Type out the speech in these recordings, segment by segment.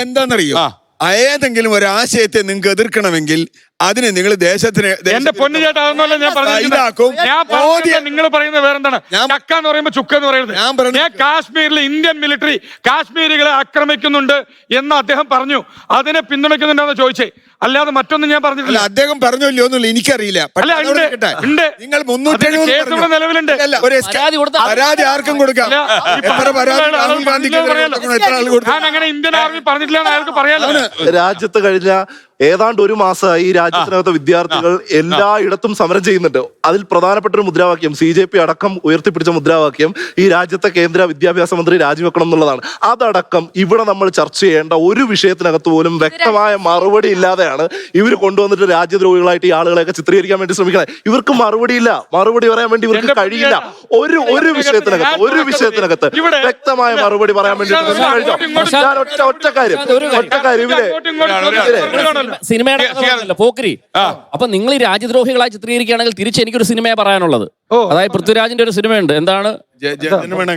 എന്താണെന്നറിയോ, ഏതെങ്കിലും ഒരു ആശയത്തെ നിങ്ങൾക്ക് എതിർക്കണമെങ്കിൽ അതിന് നിങ്ങൾ ദേശത്തിന് എന്റെ പൊന്നു ചേട്ടാ അതൊന്നുമല്ല ഞാൻ നിങ്ങൾ പറയുന്നത് വേറെന്താണ്? ചക്ക എന്ന് പറയുമ്പോൾ ചുക്ക എന്ന് പറയുന്നത്. ഞാൻ കാശ്മീരിൽ ഇന്ത്യൻ മിലിറ്ററി കാശ്മീരികളെ ആക്രമിക്കുന്നുണ്ട് എന്ന് അദ്ദേഹം പറഞ്ഞു. അതിനെ പിന്തുണയ്ക്കുന്നുണ്ടെന്ന് ചോദിച്ചേ, അല്ലാതെ മറ്റൊന്നും ഞാൻ പറഞ്ഞിട്ടില്ല. അദ്ദേഹം പറഞ്ഞല്ലോ ഒന്നുമില്ല, എനിക്കറിയില്ല. നിങ്ങൾ 370 നിലവിലുണ്ട്. പരാതി ആർക്കും കൊടുക്കാം. ഞാൻ അങ്ങനെ ഇന്ത്യൻ ആർമി പറഞ്ഞിട്ടില്ല അയാൾക്ക് പറയാലോ. രാജ്യത്ത് കഴിഞ്ഞ ഏതാണ്ട് ഒരു മാസമായി ഈ രാജ്യത്തിനകത്ത് വിദ്യാർത്ഥികൾ എല്ലായിടത്തും സമരം ചെയ്യുന്നുണ്ട്. അതിൽ പ്രധാനപ്പെട്ട ഒരു മുദ്രാവാക്യം CJP അടക്കം ഉയർത്തിപ്പിടിച്ച മുദ്രാവാക്യം ഈ രാജ്യത്തെ കേന്ദ്ര വിദ്യാഭ്യാസ മന്ത്രി രാജിവെക്കണം എന്നുള്ളതാണ്. അതടക്കം ഇവിടെ നമ്മൾ ചർച്ച ചെയ്യേണ്ട ഒരു വിഷയത്തിനകത്ത് പോലും വ്യക്തമായ മറുപടി ഇല്ലാതെയാണ് ഇവർ കൊണ്ടുവന്നിട്ട് രാജ്യദ്രോഹികളായിട്ട് ഈ ആളുകളെയൊക്കെ ചിത്രീകരിക്കാൻ വേണ്ടി ശ്രമിക്കുന്നത്. ഇവർക്ക് മറുപടിയില്ല, മറുപടി പറയാൻ വേണ്ടി ഇവർക്ക് കഴിയില്ല. ഒരു വിഷയത്തിനകത്ത് വ്യക്തമായ മറുപടി പറയാൻ വേണ്ടി ഒറ്റ കാര്യം ഇവരെ സിനിമയുടെ പോക്രി. അപ്പൊ നിങ്ങൾ ഈ രാജ്യദ്രോഹികളായി ചിത്രീകരിക്കുകയാണെങ്കിൽ തിരിച്ച് എനിക്കൊരു സിനിമയെ പറയാനുള്ളത്. അതായത് പൃഥ്വിരാജിന്റെ ഒരു സിനിമയുണ്ട്, എന്താണ്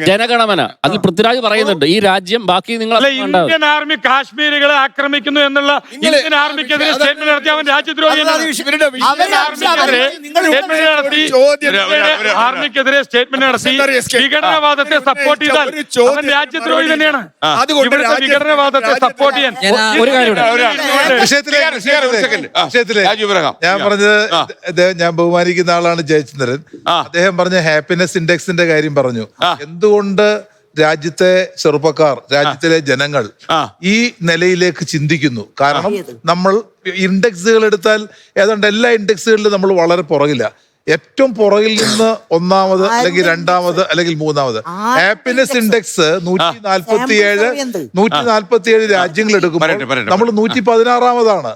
ജനഗണമന. അതിൽ പൃഥ്വിരാജ് പറയുന്നുണ്ട് ഈ രാജ്യം ബാക്കി നിങ്ങൾ ഇന്ത്യൻ ആർമി കാശ്മീരികളെ ആക്രമിക്കുന്നു എന്നുള്ള ഇന്ത്യൻ ആർമിക്കെതിരെ സ്റ്റേറ്റ്മെന്റ് നടത്തി അവൻ രാജ്യദ്രോഹിയാണ്. ആർമിക്കെതിരെ സ്റ്റേറ്റ്മെന്റ് നടത്തി വിഘടനവാദത്തെ സപ്പോർട്ട് ചെയ്താൽ അവൻ രാജ്യദ്രോഹി തന്നെയാണ്. ഇവിടുത്തെ വിഘടനവാദത്തെ സപ്പോർട്ട് ചെയ്യാൻ ഒരു കാര്യം ഞാൻ പറഞ്ഞത്, ഞാൻ ബഹുമാനിക്കുന്ന ആളാണ് ജയചന്ദ്രൻ. അദ്ദേഹം പറഞ്ഞ ഹാപ്പിനെസ് ഇൻഡെക്സിന്റെ കാര്യം പറഞ്ഞു. എന്തുകൊണ്ട് രാജ്യത്തെ ചെറുപ്പക്കാർ, രാജ്യത്തിലെ ജനങ്ങൾ ഈ നിലയിലേക്ക് ചിന്തിക്കുന്നു? കാരണം നമ്മൾ ഇൻഡെക്സുകൾ എടുത്താൽ ഏതാണ്ട് എല്ലാ ഇൻഡെക്സുകളിലും നമ്മൾ വളരെ പുറകില്ല. ഏറ്റവും പുറകിൽ നിന്ന് ഒന്നാമത് അല്ലെങ്കിൽ രണ്ടാമത് അല്ലെങ്കിൽ മൂന്നാമത്. ഹാപ്പിനെസ് ഇൻഡെക്സ് 147 രാജ്യങ്ങൾ എടുക്കുമ്പോൾ നമ്മൾ 116ാമതാണ്.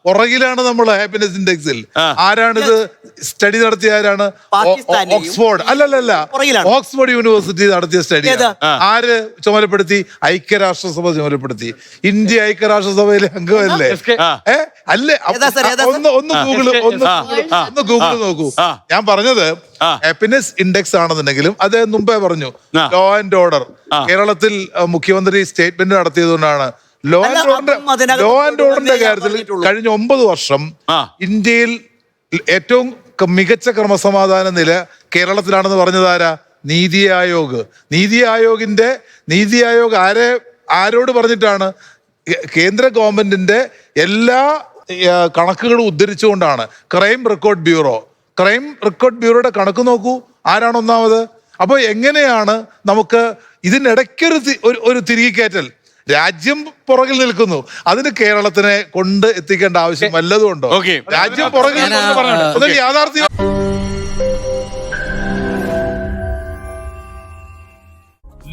പുറകിലാണ് നമ്മൾ ഹാപ്പിനെസ് ഇൻഡെക്സിൽ. ആരാണിത് സ്റ്റഡി നടത്തിയ ആരാണ്? ഓക്സ്ഫോർഡ് അല്ലല്ല, ഓക്സ്ഫോർഡ് യൂണിവേഴ്സിറ്റി നടത്തിയ സ്റ്റഡി. ആര് ചുമതലപ്പെടുത്തി? ഐക്യരാഷ്ട്രസഭ ചുമതലപ്പെടുത്തി. ഇന്ത്യ ഐക്യരാഷ്ട്രസഭയിലെ അംഗമല്ലേ? അല്ലേ? ഒന്ന് ഗൂഗിൾ നോക്കൂ. ഞാൻ പറഞ്ഞത് ഹാപ്പിനെസ് ഇൻഡെക്സ് ആണെന്നുണ്ടെങ്കിലും അദ്ദേഹം മുമ്പേ പറഞ്ഞു ലോ ആൻഡ് ഓർഡർ. കേരളത്തിൽ മുഖ്യമന്ത്രി സ്റ്റേറ്റ്മെന്റ് നടത്തിയതുകൊണ്ടാണ് ലോ ആൻഡ് ഓർഡറിന്റെ കാര്യത്തിൽ കഴിഞ്ഞ 9 വർഷം ഇന്ത്യയിൽ ഏറ്റവും മികച്ച ക്രമസമാധാന നില കേരളത്തിലാണെന്ന് പറഞ്ഞത് ആരാ? നീതി ആയോഗ്. നീതി ആയോഗ് ആരോട് പറഞ്ഞിട്ടാണ്? കേന്ദ്ര ഗവൺമെന്റിന്റെ എല്ലാ കണക്കുകളും ഉദ്ധരിച്ചുകൊണ്ടാണ്. ക്രൈം റെക്കോർഡ് ബ്യൂറോയുടെ കണക്ക് നോക്കൂ, ആരാണ് ഒന്നാമത്? അപ്പൊ എങ്ങനെയാണ് നമുക്ക് ഇതിനിടയ്ക്കൊരു ഒരു തിരികെക്കയറ്റൽ? രാജ്യം പുറകിൽ നിൽക്കുന്നു, അതിന് കേരളത്തിനെ കൊണ്ട് എത്തിക്കേണ്ട ആവശ്യം വല്ലതും ഉണ്ടോ? രാജ്യം പുറകിൽ യാഥാർത്ഥ്യം.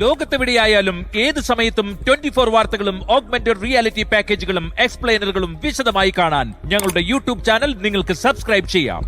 ലോകത്തെവിടെയായാലും ഏത് സമയത്തും 24 വാർത്തകളും ഓഗ്മെന്റഡ് റിയാലിറ്റി പാക്കേജുകളും എക്സ്പ്ലെയിനറുകളും വിശദമായി കാണാൻ ഞങ്ങളുടെ യൂട്യൂബ് ചാനൽ നിങ്ങൾക്ക് സബ്സ്ക്രൈബ് ചെയ്യാം.